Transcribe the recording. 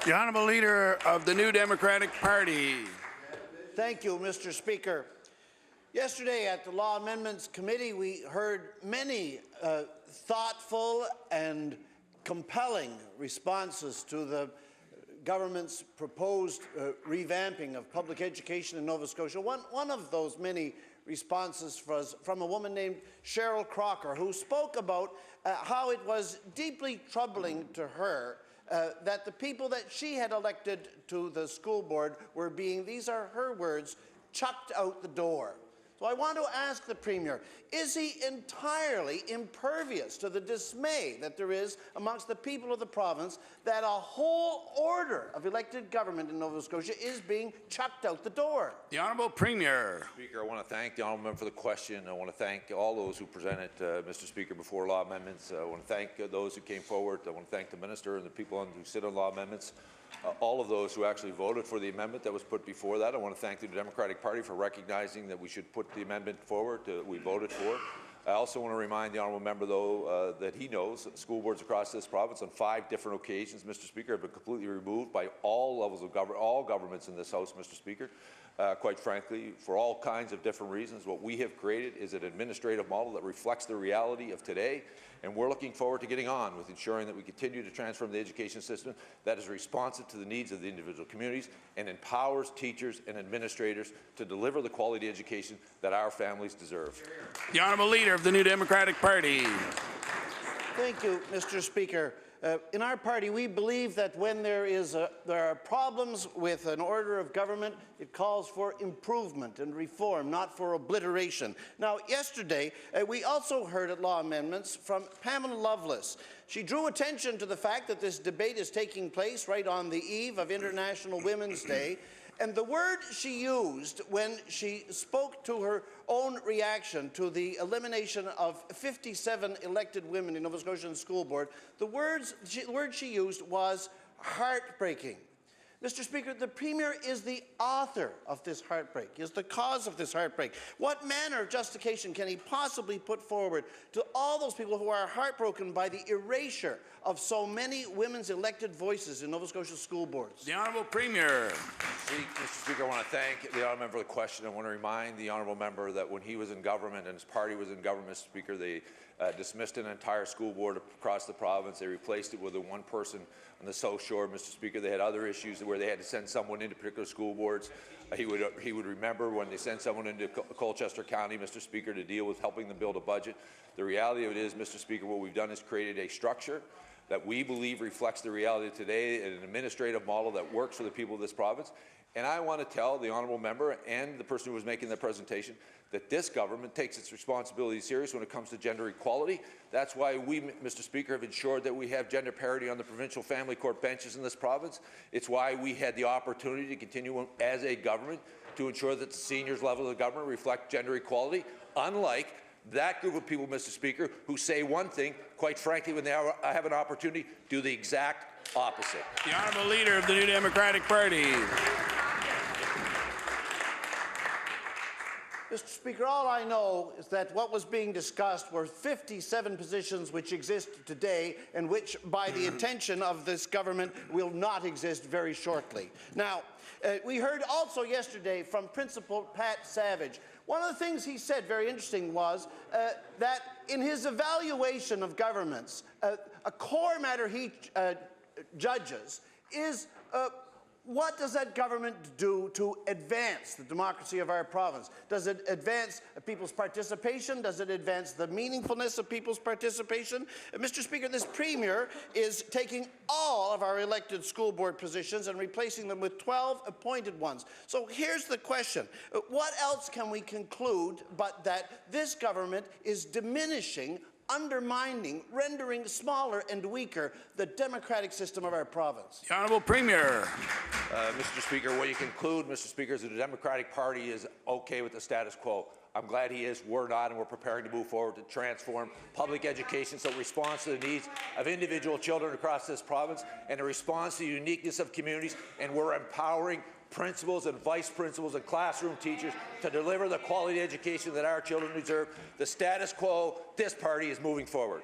The Honourable Leader of the New Democratic Party. Thank you, Mr. Speaker. Yesterday at the Law Amendments Committee, we heard many thoughtful and compelling responses to the government's proposed revamping of public education in Nova Scotia. One of those many responses was from a woman named Cheryl Crocker, who spoke about how it was deeply troubling to her that the people that she had elected to the school board were being, these are her words, chucked out the door. So I want to ask the Premier, is he entirely impervious to the dismay that there is amongst the people of the province that a whole order of elected government in Nova Scotia is being chucked out the door? The Honourable Premier. Speaker, I want to thank the Honourable Member for the question. I want to thank all those who presented, Mr. Speaker, before law amendments. I want to thank those who came forward. I want to thank the Minister and the people who sit on law amendments. All of those who actually voted for the amendment that was put before that. I want to thank the Democratic Party for recognizing that we should put the amendment forward that we voted for. I also want to remind the Honourable Member, though, that he knows that school boards across this province on 5 different occasions, Mr. Speaker, have been completely removed by all levels of government, all governments in this House, Mr. Speaker. Quite frankly, for all kinds of different reasons, what we have created is an administrative model that reflects the reality of today, and we're looking forward to getting on with ensuring that we continue to transform the education system that is responsive to the needs of the individual communities and empowers teachers and administrators to deliver the quality education that our families deserve. The Honourable Leader of the New Democratic Party. Thank you, Mr. Speaker. In our party, we believe that when there are problems with an order of government, it calls for improvement and reform, not for obliteration. Now, yesterday, we also heard at Law Amendments from Pamela Lovelace. She drew attention to the fact that this debate is taking place right on the eve of International Women's Day. And the word she used when she spoke to her own reaction to the elimination of 57 elected women in Nova Scotian School Board, the word she used was heartbreaking. Mr. Speaker, the Premier is the author of this heartbreak, is the cause of this heartbreak. What manner of justification can he possibly put forward to all those people who are heartbroken by the erasure of so many women's elected voices in Nova Scotia school boards? The Honourable Premier. Mr. Speaker, I want to thank the Honourable Member for the question. I want to remind the Honourable Member that when he was in government and his party was in government, Mr. Speaker, they dismissed an entire school board across the province. They replaced it with one person on the South Shore, Mr. Speaker. They had other issues where they had to send someone into particular school boards. He would remember when they sent someone into Colchester County, Mr. Speaker, to deal with helping them build a budget. The reality of it is, Mr. Speaker, what we've done is created a structure that we believe reflects the reality of today, an administrative model that works for the people of this province. And I want to tell the Honourable Member and the person who was making the presentation that this government takes its responsibility serious when it comes to gender equality. That's why we, Mr. Speaker, have ensured that we have gender parity on the provincial family court benches in this province. It's why we had the opportunity to continue as a government to ensure that the seniors level of the government reflect gender equality, unlike that group of people, Mr. Speaker, who say one thing, quite frankly, when they have an opportunity, do the exact opposite. The Honourable Leader of the New Democratic Party. Mr. Speaker, all I know is that what was being discussed were 57 positions which exist today and which, by the intention of this government, will not exist very shortly. Now, we heard also yesterday from Principal Pat Savage. One of the things he said, very interesting, was that in his evaluation of governments, a core matter he judges is what does that government do to advance the democracy of our province? Does it advance people's participation? Does it advance the meaningfulness of people's participation? Mr. Speaker, this Premier is taking all of our elected school board positions and replacing them with 12 appointed ones. So here's the question. What else can we conclude but that this government is diminishing, undermining, rendering smaller and weaker the democratic system of our province? The Honourable Premier. Mr. Speaker, what you conclude, Mr. Speaker, is that the Democratic Party is okay with the status quo. I'm glad he is. We're not, and we're preparing to move forward to transform public education so it responds to the needs of individual children across this province and it responds to the uniqueness of communities, and we're empowering principals and vice principals and classroom teachers to deliver the quality education that our children deserve. The status quo, this party is moving forward.